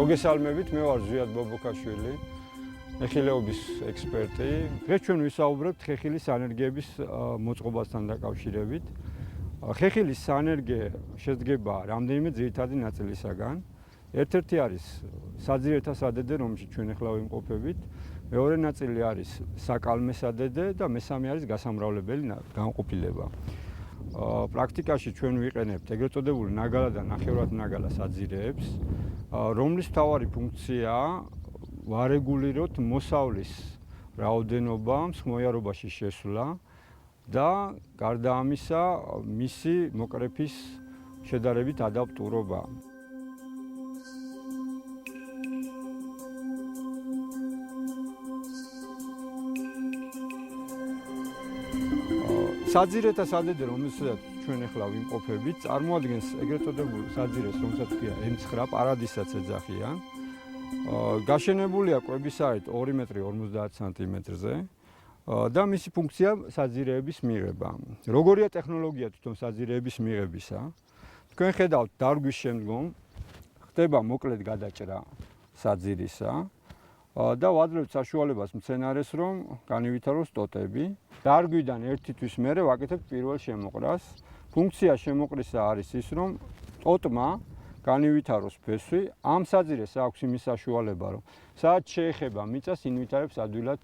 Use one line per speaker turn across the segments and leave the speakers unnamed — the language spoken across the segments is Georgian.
მოგესალმებით, მე ვარ ზვიად ბობოქაშვილი, ხეხილეობის ექსპერტი. დღეს ჩვენ ვისაუბრებთ ხეხილის სანერგეების მოწყობასთან დაკავშირებით. ხეხილის სანერგე შედგება რამდენიმე ძირითადი ნაწილისაგან. ერთ-ერთი არის საძირეთა სადედე, რომელშიც ჩვენ ახლა ვიმყოფებით. მეორე ნაწილი არის საკალმე სადედე და მესამე არის გასამრავლებელი განყოფილება. პრაქტიკაში ჩვენ ვიყენებთ ეგრეთ წოდებული ნაგალა და ნახევრად ნაგალა საძირეებს, რომლის მთავარი ფუნქციაა ვარეგულიროთ მოსავლის რაოდენობა მსხმოიარობაში შესვლა და გარდა ამისა მისი მოკრეფის შედარებით ადაპტურობა. საძირეთა სადედე, რომელსაც ჩვენ ახლა ვიმყოფებით, წარმოადგენს ეგრეთ წოდებულ საძირეს, რომელსაც ქვია M9, პარადისაც ეძახიან. გაშენებულია კვებისაით 2 მეტრი 50 სანტიმეტრზე და მისი ფუნქცია საძირეების მიღება. როგორია ტექნოლოგია თვითონ საძირეების მიღებისა? თქვენ ხედავთ დარგვის შემდგომ ხდება მოკლედ გადაჭრა საძირისა და ვაძლევთ საშუალებას მცენარეს, რომ განივითაროს ტოტები. დარგვიდან ერთი თვის მერე ვაკეთებთ პირველ შემოყრას. ფუნქცია შემოყრისა არის ის, რომ ტოტმა განივითაროს ფესვი. ამ საძირეს აქვს იმის საშუალება, რომ სადაც შეეხება მიწას, ინვითარებს ადვილად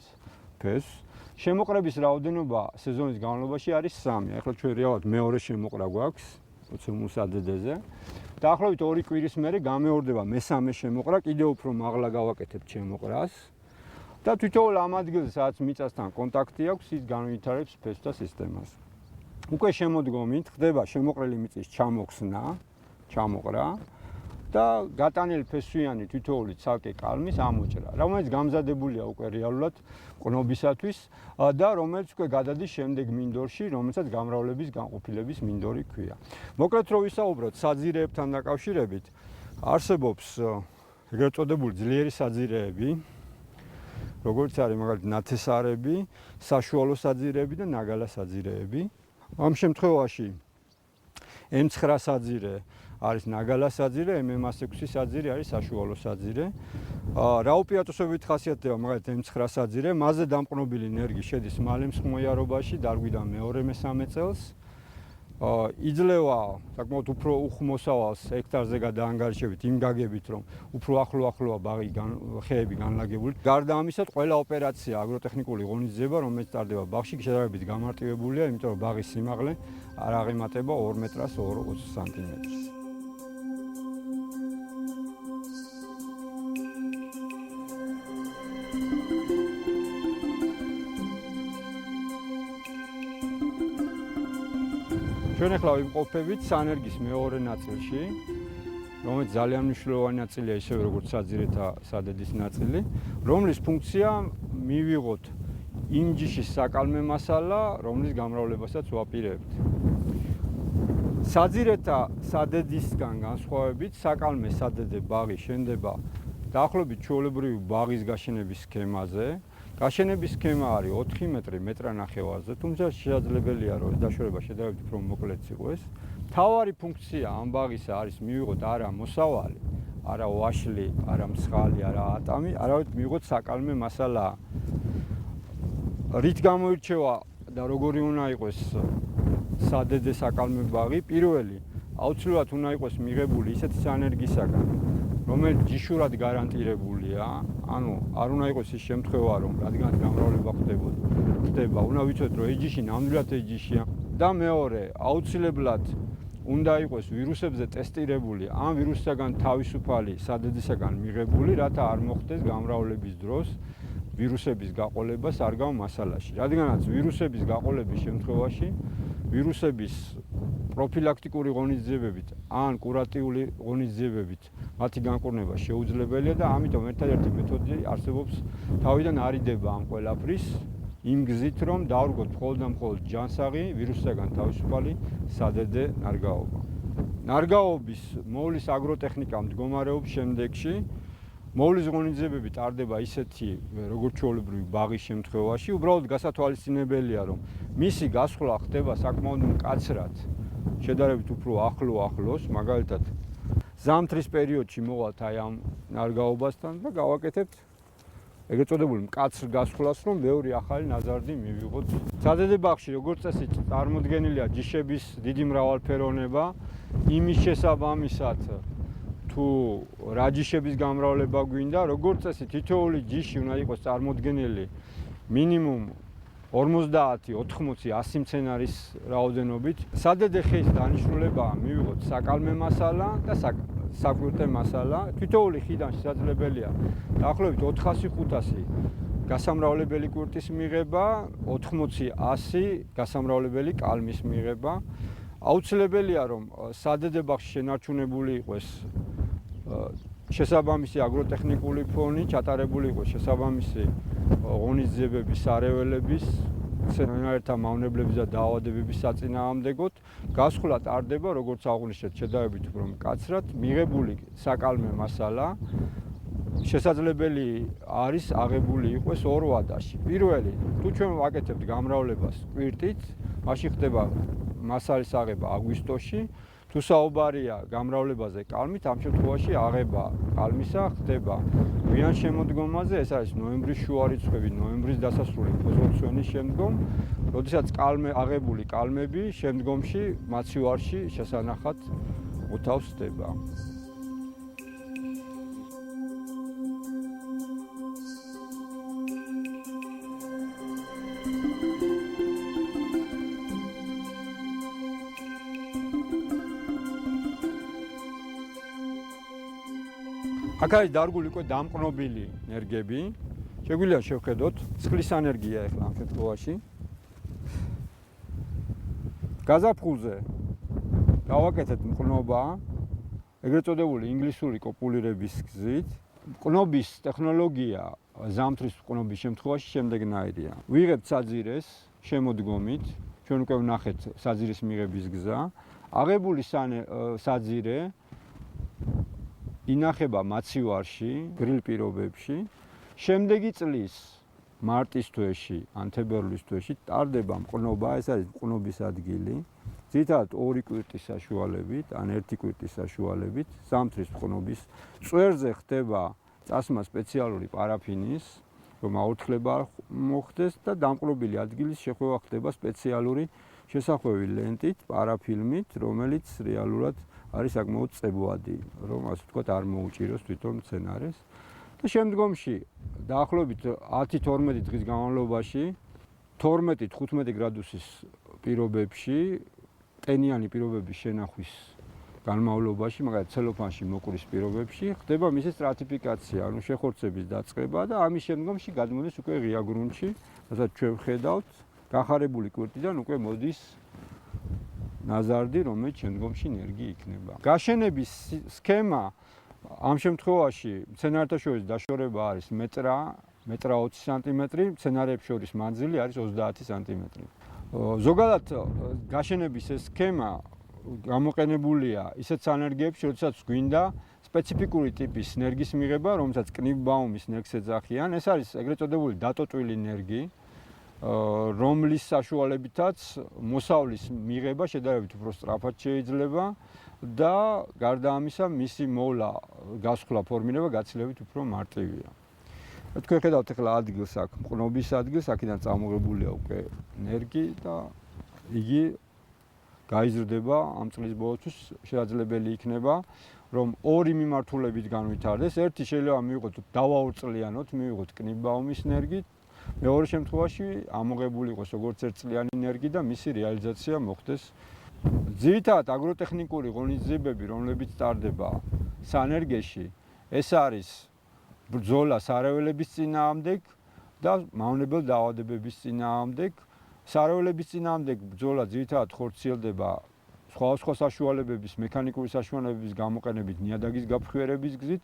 ფესვს. შემოყრების რაოდენობა სეზონის განმავლობაში არის 3. ახლა ჩვენ რეალურად მეორე შემოყრა გვაქვს მოცემულ სადედეზე. დაახლოებით 2 კვირის მერე გამეორდება მესამე შემოყრა, კიდევ უფრო მაღლა გავაკეთებთ შემოყრას. და თვითონ ამ ადგილზე, სადაც მიწასთან კონტაქტი აქვს, ის განვითარებს ფესვთა სისტემას. უკვე შემოდგომით ხდება შემოყრილი მიწის ჩამოყრა და გატანილი ფესვიანი თითოეული ცალკე კალმის ამოჭრა, რომელიც გამზადებულია უკვე რეალურად ყნობისათვის და რომელიც უკვე გადადის შემდეგ მინდორში, რომელსაც გამრავლების განყოფილების მინდორი ქვია. მოკლედ რო ვისაუბროთ საძირეებთან დაკავშირებით, არსებობს ეგრეთ წოდებული ძლიერი საძირეები, როგორც არის მაგალითად ნათესარები, საშუალო საძირეები და ნაგალა საძირეები. ამ შემთხვევაში M9 საძირე არის ნაგალა საძირე, MM6 საძირე არის საშუალო საძირე. რა უპირატესობით ხასიათდება მაგალითად M9 საძირე, მასზე დამყნობილი ენერგი შედის მალე მსხმოიარობაში დარგვიდან მე-3-მესამე წელს. იძლევა საკმაოდ უფრო უხმოსავალს ჰექტარზე გადაანგარიშებით იმ გაგებით, რომ უფრო ახლოა ბაღი ხეები განლაგებული. გარდა ამისა, ყველა ოპერაცია აგროტექნიკური ღონისძიება, რომელიც ტარდება ბაღში, შედარებით გამარტივებულია, იმიტომ რომ ბაღის სიმაღლე არ აღემატება 2 მეტრას 20 სანტიმეტრს. ჩვენ ახლა ვიმყოფებით სანერგის მეორე ნაწილში, რომელიც ძალიან მნიშვნელოვანი ნაწილია, ისევე როგორც საძირეთა სადედის ნაწილი, რომლის ფუნქცია მივიღოთ იმ ჯიშის საკალმე მასალა, რომლის გამრავლებასაც ვაპირებთ. საძირეთა სადედისგან განსხვავებით, საკალმე სადედე ბაღი შენდება დაახლოებით ჩვეულებრივი ბაღის გაშენების სქემაზე. გაშენების სქემა არის 4 მეტრი მეტრანახევარზე, თუმცა შესაძლებელია, რომ დაშორება შედარებით უფრო მოკლეც იყოს. მთავარი ფუნქცია ამ ბაღისა არის მივიღოთ არა მოსავალი, არა ვაშლი, არა მსხალი, არა ატამი, არამედ მივიღოთ საკალმე მასალა. რით გამოირჩევა და როგორი უნდა იყოს სადედე საკალმე ბაღი? პირველი, აუცილებლად უნდა იყოს მიღებული ისეთი სანერგისაგან, რომელიც ჯიშურად გარანტირებულია, ანუ არ უნდა იყოს ის შემთხვევა, რომ რადგან გამრავლება ხდება, უნდა ვიცოდეთ, რომ ეს ჯიში ნამდვილად ეს ჯიშია. და მეორე, აუცილებლად უნდა იყოს ვირუსებზე ტესტირებული, ამ ვირუსისაგან თავისუფალი სადედისაგან მიღებული, რათა არ მოხდეს გამრავლების დროს ვირუსების გაყოლება სარგავ მასალაში. რადგანაც ვირუსების გაყოლების შემთხვევაში ვირუსების პროფილაქტიკური ღონისძიებებით ან კურატიული ღონისძიებებით მათი განკურნება შეუძლებელია და ამიტომ ერთადერთი მეთოდი არსებობს თავიდან არიდება ამ ყველაფრის იმ გზით, რომ დავრგოთ მხოლოდ და მხოლოდ ჯანსაღი ვირუსისაგან თავისუფალი სადედე ნარგაობა. ნარგაობის მოვლის აგროტექნიკა მდგომარეობს შემდეგში. მოვლის ღონისძიებები ტარდება ისეთი, როგორც ჩვეულებრივი ბაღის შემთხვევაში, უბრალოდ გასათვალისწინებელია, რომ მისი გასხლა ხდება საკმაოდ მკაცრად, შედარებით უფრო ახლოს, მაგალითად ზამთრის პერიოდში მოვალთ აი ამ ნარგაობასთან და გავაკეთებთ ეგრეთ წოდებული მკაცრ გასხვლას, რომ ბევრი ახალი ნაზარდი მივიღოთ. საძედებახში როგორც წესი წარმოდგენილია ჯიშების დიდი მრავალფეროვნება, იმის შესაბამისად თუ რა ჯიშების გამრავლება გვინდა, როგორც წესი თითოეული ჯიში უნდა იყოს წარმოდგენილი მინიმუმ 50, 80, 100 მცენარის რაოდენობით. სადედე ხის დანიშნულებაა მივიღოთ საკალმე მასალა და საკვირტე მასალა. თითოეული ხიდან შესაძლებელია დაახლოებით 400-500 გასამრავლებელი კვირტის მიღება, 80, 100 გასამრავლებელი კალმის მიღება. აუცილებელია რომ სადედებახში შენარჩუნებული იყოს შესაბამისი აგროტექნიკური ფონი, ჩატარებული იყოს შესაბამისი ღონისძიებების, სარეველების, მცენარეთა მავნებლების და დაავადებების საწინააღმდეგოდ. გასხლა ტარდება, როგორც აღვნიშნეთ, შედარებით უფრო მკაცრად, მიღებული საკალმე მასალა შესაძლებელი არის აღებული იყოს ორ ვადაში. პირველი, თუ ჩვენ ვაკეთებთ გამრავლებას კვირტით, მაშინ ხდება მასალის აღება აგვისტოში. თუ საუბარია გამრავლებაზე კალმით, ამ შემთხვევაში აღება კალმისა ხდება გვიან შემოდგომაზე, ეს არის ნოემბრის შუა რიცხვები, ნოემბრის დასასრული ფოთოლცვენის შემდგომ, როდესაც აღებული კალმები შემდგომში მაცივარში შესანახად მოთავს ხდება. აქ არის დარგული უკვე დამყნობილი ენერგიები. შეგვიძლია შევხედოთ წყლის ენერგია ახლა ამ შემთხვევაში. გაზაფხულზე გავაკეთეთ მყნობა, ეგრეთ წოდებული ინგლისური კოპულირების გზით. მყნობის ტექნოლოგია ზამთრის მყნობის შემთხვევაში შემდეგნაირია. ვიღებთ საძირეს შემოდგომით, ჩვენ უკვე ვნახეთ საძირის მიღების გზა. აღებული საძირე ინახება მაცივარში, გრილ პირობებში. შემდეგი წლის მარტის თვეში, ან თებერვლის თვეში ტარდება მყნობა, ეს არის მყნობის ადგილი. ძირითადად 2 კვირტის საშუალებით, ან 1 კვირტის საშუალებით, ზამთრის მყნობის წვერზე ხდება წასმა სპეციალური პარაფინის, რომ აორთქლება მოხდეს და დამყნობილი ადგილის შეხვევა ხდება სპეციალური შესახვევი ლენტით, პარაფილმით, რომელიც რეალურად არის საკმაოდ წებოადი, რომ ასე ვთქვათ, არ მოუჭიროს თვითონ მცენარეს. და შემდგომში დაახლოებით 10-12 დღის განმავლობაში 12-15 გრადუსის პირობებში, ტენიანი პირობების შენახვის განმავლობაში, მაგალითად ცელოფანში მოკვრის პირობებში ხდება მისი სტრატიფიკაცია, ანუ შეხორცების დაწყება და ამის შემდგომში გადმოდის უკვე ღია გრუნტში, რასაც ჩვენ ვხედავთ, გახარებული კვირტიდან უკვე მოდის ნაზარდი, რომელიც შემდგომში ენერგი იქნება. გაშენების სქემა ამ შემთხვევაში მცენარეთა შორის დაშორება არის მეტრა 20 სანტიმეტრი, მცენარეებს შორის მანძილი არის 30 სანტიმეტრი. ზოგადად გაშენების ეს სქემა გამოყენებულია ისეთ სანერგიებში, როდესაც გვინდა სპეციფიკური ტიპის ენერგიის მიღება, რომელსაც კნიფბაუმის ენერგს ეძახიან. ეს არის ეგრეთ წოდებული დატოტვილი ენერგი, რომლის საშუალებითაც მოსავლის მიღება შედარებით უფრო სწრაფად შეიძლება და გარდა ამისა მისი მოვლა, გასხლა, ფორმირება გაცილებით უფრო მარტივია. თქვენ ხედავთ ახლა ადგილს აქ, მყნობის ადგილს, აქედან წამოღებულია უკვე ენერგი და იგი გაიზრდება ამ წლის ბოლოსთვის შესაძლებელი იქნება, რომ ორი მიმართულებით განვითარდეს. ერთი შეიძლება მივიღოთ დავაორწლიანოთ, მივიღოთ კნიფბაუმის ენერგით, მეორე შემთხვევაში ამოღებული იყოს როგორც ერთწლიანი ენერგი და მისი რეალიზაცია მოხდეს. ძირითადად აგროტექნიკური ღონისძიებები, რომლებიც ტარდება სანერგეში, ეს არის ბრძოლა სარეველების წინააღმდეგ და მავნებელ დაავადებების წინააღმდეგ. სარეველების წინააღმდეგ ბრძოლა ძირითადად ხორციელდება სხვადასხვა საშუალებების, მექანიკური საშუალებების გამოყენებით, ნიადაგის გაფრქვევების გზით,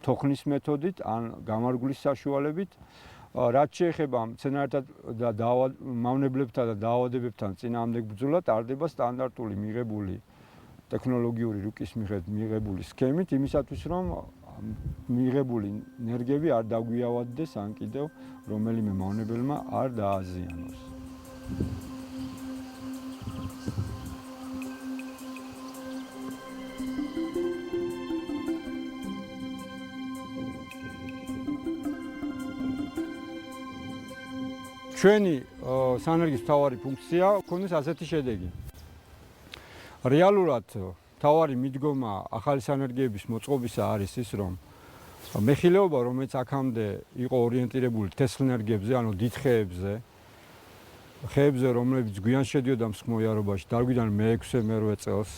თოხნის მეთოდით ან გამარგვლის საშუალებით. რაც შეეხება მცენარეთა და მავნებლებთან და დაავადებებთან წინააღმდეგ ბრძოლა ტარდება სტანდარტული მიღებული ტექნოლოგიური რუკის მიხედვით მიღებული სქემით, იმისათვის რომ მიღებული ენერგიები არ დაგვიავადდეს ან კიდევ რომელიმე მავნებელმა არ დააზიანოს. ჩვენი სანერგის მთავარი ფუნქცია ქონდეს ასეთი შედეგი. რეალურად მთავარი მიდგომა ახალი სანერგიების მოწყობისა არის ის, რომ მეხილეობა, რომელიც აქამდე იყო ორიენტირებული თესლენერგიებზე, ანუ დიდ ხეებზე, რომლებიც გვიან შედიოდა მსხმოიარობაში, დარგვიდან მე-6-მე-8 წელს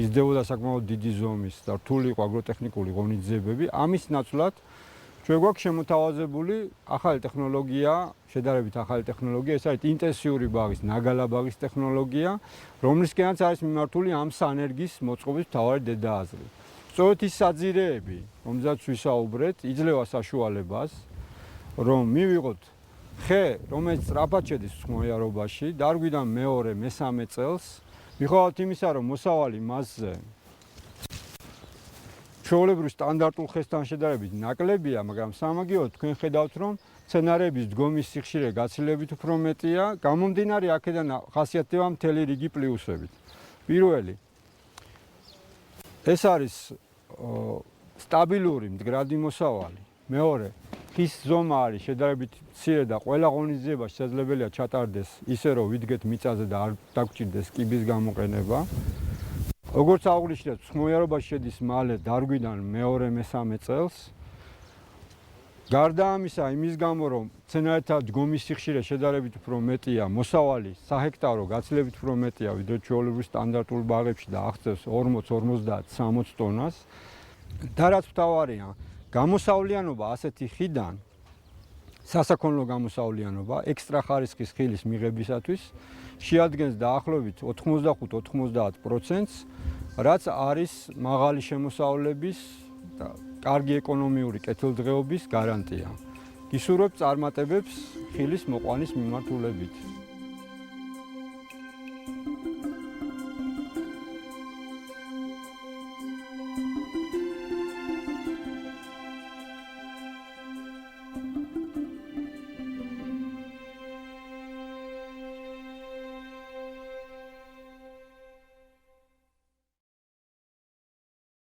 იზრდებოდა საკმაოდ დიდი ზომის და რთული იყო აგროტექნიკური ღონისძიებები. ამის ნაცვლად ჩვენ გვაქვს შემოთავაზებული ახალი ტექნოლოგია, შედარებით ახალი ტექნოლოგია, ეს არის ინტენსიური ბაღის, ნაგალა ბაღის ტექნოლოგია, რომლისკენაც არის მიმართული ამ სანერგის მოწყობის მთავარი დედააზრი. სწორედ ის საძირეები, რომელზეც ვისაუბრეთ, იძლევა საშუალებას, რომ მივიღოთ ხე, რომელიც სწრაფად შედის მსხმოიარობაში, დარგვიდან მე-2-მე-3 წელს, მიუხედავად იმისა, რომ მოსავალი მასზე ჩვეულებრივ სტანდარტულ ხესთან შედარებით ნაკლებია, მაგრამ სამაგიეროდ თქვენ ხედავთ, რომ მცენარეების დგომის სიხშირე გაცილებით უფრო მეტია, გამომდინარე აქედან ხასიათდება მთელი რიგი პლუსებით. პირველი, ეს არის სტაბილური მდგრადი მოსავალი. მეორე, ხის ზომა არის შედარებით მცირე და ყველა ღონისძიება შესაძლებელია ჩატარდეს ისე, რომ ვიდგეთ მიწაზე და არ დაგჭირდეს კიბის გამოყენება. როგორც აღვნიშნეთ, მსხმოიარობაში შედის მალე დარგვიდან მე-2-მე-3 წელს. გარდა ამისა, იმის გამო, რომ მცენარეთა დგომის სიხშირე შედარებით უფრო მეტია, მოსავალი საჰექტარო გაცილებით უფრო მეტია, ვიდრე ჩვეულებრივ სტანდარტულ ბაღებში და აღწევს 40-50-60 ტონას. და რაც მთავარია, გამოსავლიანობა ასეთი ხიდან, სასაქონლო გამოსავლიანობა, ექსტრა ხარისხის ხილის მიღებისათვის შეადგენს დაახლოებით 85-90%, რაც არის მაღალი შემოსავლების და კარგი ეკონომიური კეთილდღეობის გარანტია. გისურვებთ წარმატებებს ხილის მოყვანის მიმართულებით.